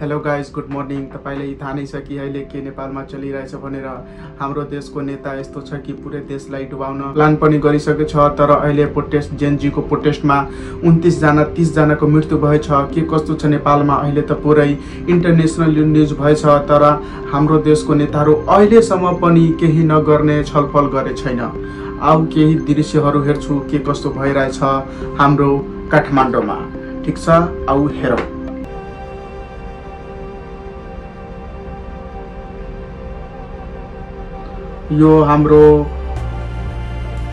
Hello guys, good morning. तपाईँलाई थाहा नै छ कि अहिले के नेपालमा चलिरहेछ भनेर। हाम्रो देशको नेता यस्तो छ कि पुरै देशलाई डुबाउन प्लान पनि गरिसकेछ। तर अहिले प्रोटेस्ट जेनजीको प्रोटेस्टमा 29 जना 30 जनाको मृत्यु भएछ। के कस्तो छ नेपालमा अहिले त पुरै इन्टरनेसनल न्युज भएछ। तर हाम्रो देशको नेताहरू अहिलेसम्म पनि केही नगर्ने छलफल गरे छैन। अब केही दृश्यहरू हेर्छु के कस्तो भइरहेछ हाम्रो काठमाडौँमा। ठिक छ, आउ हेरौँ। यो हाम्रो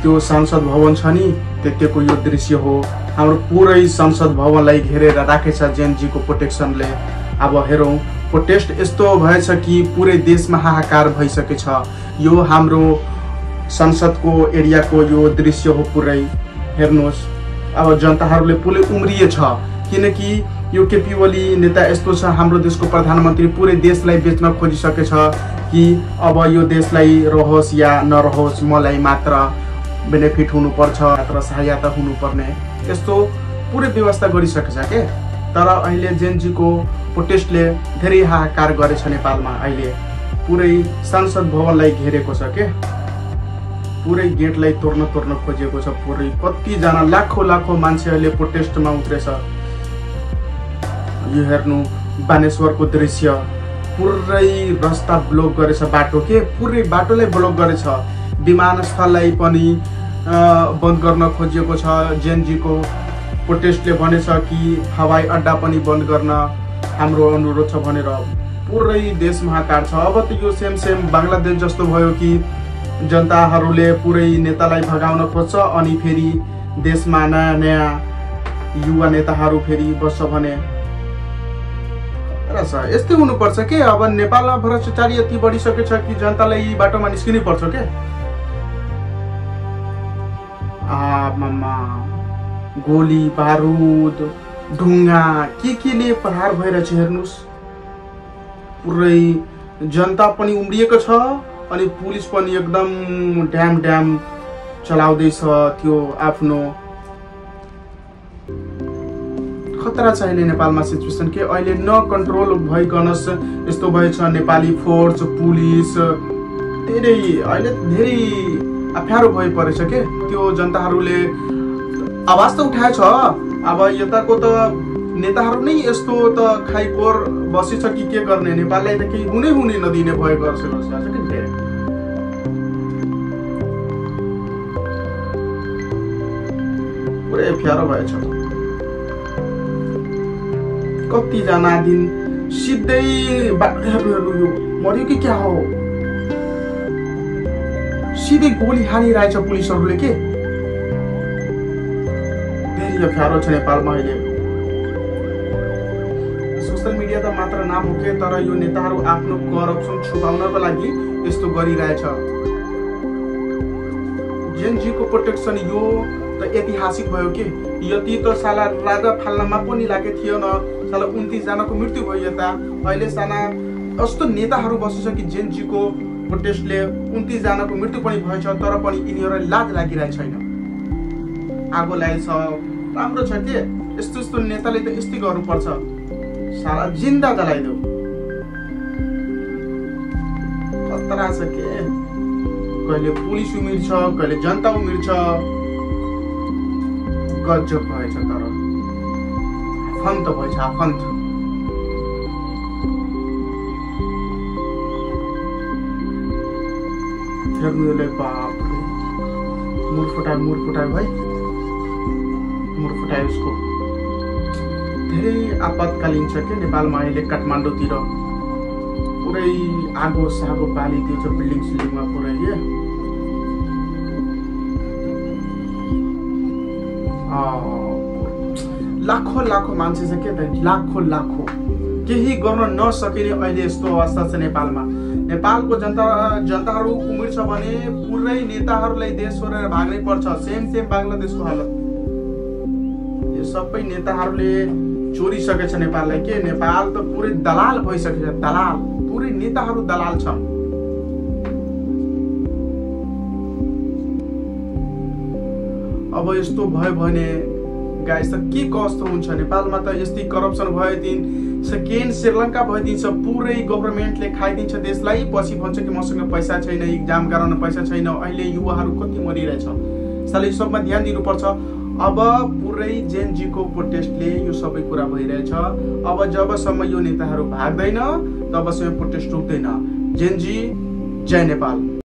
त्यो संसद भवन छ नि, त्यतिको यो दृश्य हो। हाम्रो पुरै संसद भवनलाई घेरेर राखेछ जेनजीको प्रोटेक्सनले। अब हेरौँ, प्रोटेस्ट यस्तो भएछ कि पुरै देशमा हाहाकार भइसकेछ। यो हाम्रो संसदको एरियाको यो दृश्य हो। पुरै हेर्नुहोस्, अब जनताहरूले पुरै उम्रिएछ। किनकि यो केपी ओली नेता यस्तो छ, हाम्रो देशको प्रधानमन्त्री पुरै देशलाई बेच्न खोजिसकेछ कि अब यो देशलाई रहोस् या नरहोस्, मलाई मात्र बेनिफिट हुनुपर्छ, मात्र सहायता हुनुपर्ने, यस्तो पुरै व्यवस्था गरिसकेछ के। तर अहिले जेनजीको प्रोटेस्टले धेरै हाहाकार गरेछ नेपालमा। अहिले पुरै संसद भवनलाई घेरेको छ के, पुरै गेटलाई तोड्न खोजेको छ। पुरै कतिजना लाखौँ मान्छे अहिले प्रोटेस्टमा उत्रेछ। यो हेर्नु, बानेश्वरको दृश्य, पुरै रास्ता ब्लक गरेछ, बाटो के पुरै बाटोलाई ब्लक गरेछ। विमानस्थललाई पनि बन्द गर्न खोजिएको छ। जेनजीको प्रोटेस्टले भनेछ कि हवाई अड्डा पनि बन्द गर्न हाम्रो अनुरोध छ भनेर। पुरै देशमा हाहाकार छ। अब त यो सेम बङ्गलादेश जस्तो भयो कि जनताहरूले पुरै नेतालाई भगाउन खोज्छ, अनि फेरि देशमा नयाँ युवा नेताहरू फेरि बस्छ भने यस्तै हुनुपर्छ के। अब नेपालमा भ्रष्टाचारी यति बढिसकेछ कि जनतालाई यी बाटोमा निस्किनै पर्छ के। गोली बारुद ढुङ्गा के प्रहार भइरहेछ हेर्नुहोस्। पुरै जनता पनि उम्रिएको छ, अनि पुलिस पनि एकदम ड्याम चलाउँदैछ त्यो आफ्नो। खतरा छ अहिले नेपालमा सिचुएसन के। अहिले न कन्ट्रोल भइकनस् यस्तो भएछ। नेपाली फोर्स पुलिस अहिले धेरै अप्ठ्यारो भइपरेछ के। त्यो जनताहरूले आवाज त उठाएछ। अब यताको त नेताहरू नै यस्तो त खाइकोर बसेछ कि के गर्ने। नेपाललाई त केही हुनै नदिने भयो गर्छ के। पुरै अप्ठ्यारो भएछ। कतिजना दिन सिधै बाटोहरू मर्यो कि क्या हो, सिधै गोली हानिरहेछ पुलिसहरूले के। धेरै अप्ठ्यारो छ नेपालमा अहिले। सोसियल मिडिया त मात्र नाम हो के, तर यो नेताहरू आफ्नो करप्सन छुपाउनको लागि यस्तो गरिरहेछ। जेनजीको प्रोटेक्सन यो त ऐतिहासिक भयो के। यति त साला राजा फाल्नमा पनि लागेको थियो न। साला 29 जनाको मृत्यु भयो यता। अहिले साना यस्तो नेताहरू बसेछ कि जेनजीको प्रोटेस्टले 29 जनाको मृत्यु पनि भएछ, तर पनि यिनीहरूलाई लाज लागिरहेको छैन। आगो लागेछ, राम्रो छ के। यस्तो नेताले त यस्तै गर्नुपर्छ, साला जिन्दा जलाइदेऊ। खतरा छ के। कहिले पुलिस उमिर्छ, कहिले जनता उमिर्छ। गजब भएछ। तर आफन्त भएछ, आफन्त। हेर्नुले बापरे, मुर फुटायो भाइ, मुर फुटायो उसको। धेरै आपतकालीन छ के नेपालमा अहिले। काठमाडौँतिर पुरै आगो सागो बालिदियो छ बिल्डिङमा पुरै के। लाखौँ मान्छे छ के त, लाखौँ केही गर्न नसकिने अहिले यस्तो अवस्था छ नेपालमा। नेपालको जनताहरू उम्रिन्छ भने पुरै नेताहरूलाई देश छोडेर भाग्नै पर्छ। सेम बङ्गलादेशको हालत। यो सबै नेताहरूले चोरिसकेछ नेपाललाई के। नेपाल त पुरै दलाल भइसकेछ, दलाल। पुरै नेताहरू दलाल छ। अब यस्तो भयो भने गाइस त के कस्तो हुन्छ नेपालमा त यस्तै करप्सन भयो दिन सेकेन्ड श्रीलङ्का भइदिन्छ पुरै गभर्नमेन्टले खाइदिन्छ देशलाई पछि भन्छ कि मसँग पैसा छैन एक्जाम गराउन पैसा छैन अहिले युवाहरू कति मरिरहेछ यसले सबमा ध्यान दिनुपर्छ अब पुरै जेनजीको प्रोटेस्टले यो सबै कुरा भइरहेछ अब जबसम्म यो नेताहरू भाग्दैन तबसम्म प्रोटेस्ट रुक्दैन जेनजी जय नेपाल।